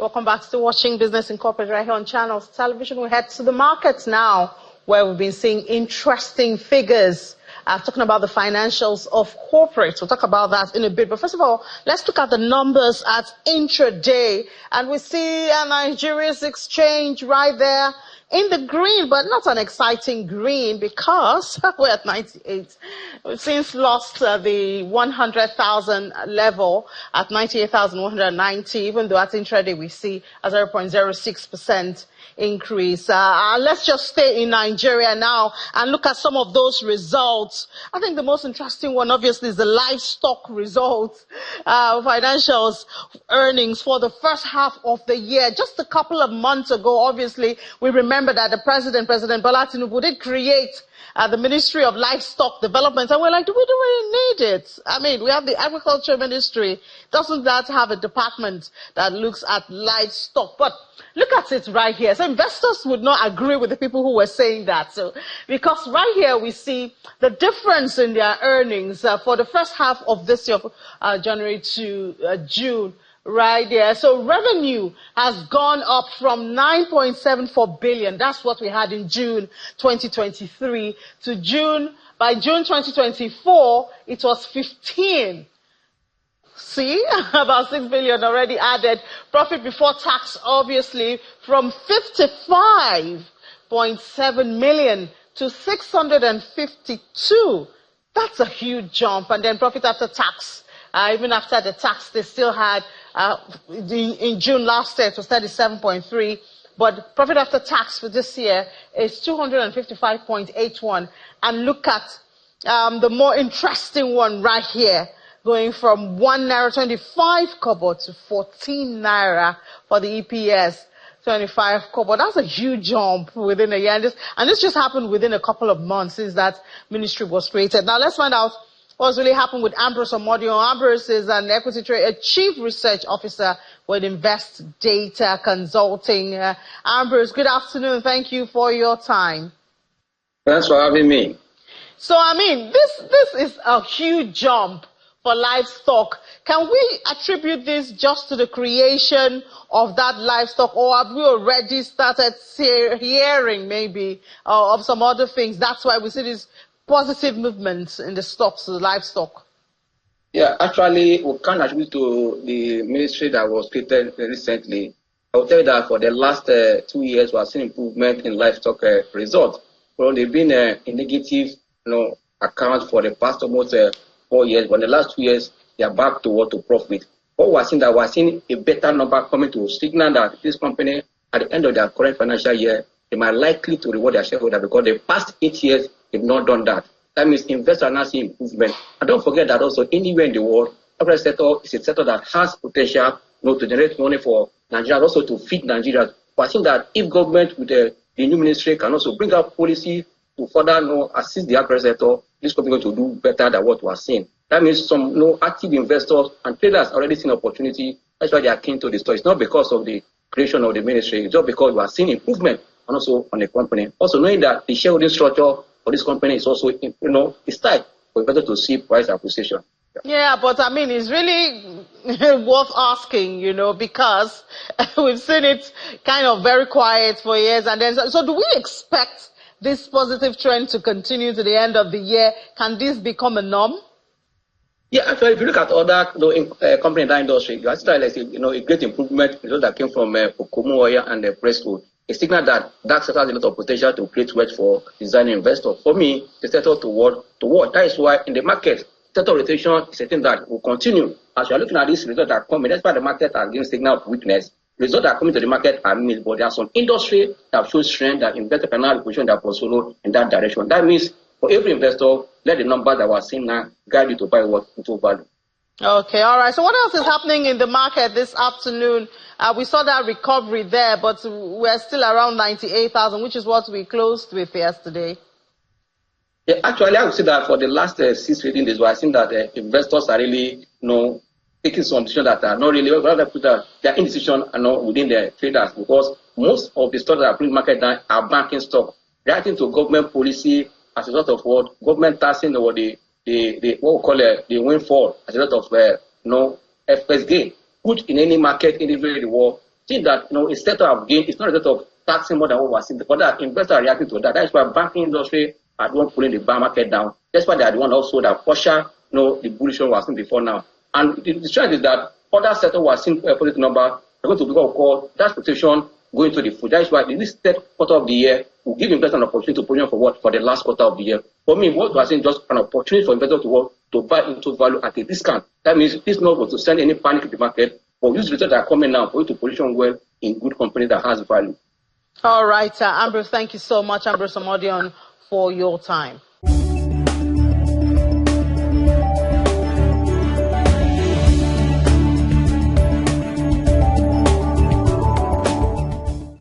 Welcome back to watching Business Incorporated right here on Channels Television. We head to the markets now, where we've been seeing interesting figures. Talking about the financials of corporates. We'll talk about that in a bit. But first of all, let's look at the numbers at intraday. And we see Nigeria's exchange right there in the green, but not an exciting green because we're at 98. We've since lost the 100,000 level at 98,190, even though at intraday we see a 0.06% increase. Let's just stay in Nigeria now and look at some of those results. I think the most interesting one, obviously, is the livestock results, financials, earnings for the first half of the year. Just a couple of months ago, obviously, we remember that the President Bola Tinubu, did create the Ministry of Livestock Development, and we're like, do we really need it? I mean, we have the Agriculture Ministry. Doesn't that have a department that looks at livestock? But look at it right here. So investors would not agree with the people who were saying that. So, because right here we see the difference in their earnings for the first half of this year, January to June. Right there. So revenue has gone up from 9.74 billion. That's what we had in June 2023 to by June 2024, it was 15. See, about 6 billion already added. Profit before tax, obviously, from 55.7 million to 652. That's a huge jump. And then profit after tax. Even after the tax, they still had, in June last year, it was 37.3. But profit after tax for this year is 255.81. And look at the more interesting one right here, going from 1 naira 25 kobo to 14 naira for the EPS. 25 kobo. That's a huge jump within a year. And this just happened within a couple of months since that ministry was created. Now let's find out what's really happened with Ambrose Omodio. Ambrose is an equity trader, a chief research officer with Invest Data Consulting. Ambrose, good afternoon. Thank you for your time. Thanks for having me. So, I mean, this is a huge jump for livestock. Can we attribute this just to the creation of that livestock, or have we already started hearing maybe of some other things? That's why we see this positive movements in the stocks, the livestock. Yeah, actually, we can't attribute to the ministry that was created recently. I will tell you that for the last 2 years, we have seen improvement in livestock results. Well, they've been a negative, account for the past almost 4 years, but in the last 2 years, they are back to profit. What we're seeing that we're seeing a better number coming to signal that this company, at the end of their current financial year, they might likely to reward their shareholder, because the past 8 years, they've not done that. That means investors are not seeing improvement. And don't forget that also anywhere in the world, every sector is a sector that has potential to generate money for Nigeria, also to feed Nigeria. But I think that if government with the new ministry can also bring up policy to further assist the agri sector, this company is going to do better than what we are seeing. That means some active investors and traders already seen opportunity. That's why they are keen to this story. It's not because of the creation of the ministry, it's just because we are seeing improvement and also on the company. Also knowing that the shareholding structure for this company is also, it's tight. But better to see price acquisition. Yeah, but I mean, it's really worth asking, because we've seen it kind of very quiet for years. And then, so do we expect this positive trend to continue to the end of the year? Can this become a norm? Yeah, actually, if you look at other companies in that industry, you see like a great improvement that came from Okomu Oil and Presto. A signal that sector has a lot of potential to create wealth for designing investors. For me, the sector to watch. That is why in the market, sector rotation is a thing that will continue. As you are looking at these results that are coming, that's why the market has given signal of weakness. Results that are coming to the market are mixed, but there are some industry that show strength that investors can now position their portfolio in that direction. That means for every investor, let the number that we're seeing now guide you to buy what into value. Okay, all right. So what else is happening in the market this afternoon? We saw that recovery there, but we're still around 98,000, which is what we closed with yesterday. Yeah, actually, I would say that for the last 6 trading days, we're seeing that investors are really, taking some decisions that are not really, rather put their indecision within the traders, because most of the stocks that are putting market down are banking stock, reacting to government policy as a result of what government taxing or the what we call the windfall as a result of FS gain. Put in any market anywhere in the world, see that a sector of gain is not a result of taxing more than what we're seeing. For that, investors are reacting to that. That's why banking industry are the one pulling the bar market down. That's why they are the one also that usher the bullish one we're seeing before now. And the strength is that other sectors were seeing positive number are going to be what we call that protection going to the food. That's why in this third quarter of the year, will give investors an opportunity to position for what? For the last quarter of the year. For me, what we're saying just an opportunity for investors to buy into value at a discount. That means it's not going to send any panic in the market, but these results that are coming now for you to position well in good company that has value. All right, Ambrose, thank you so much, Ambrose Omodion, for your time.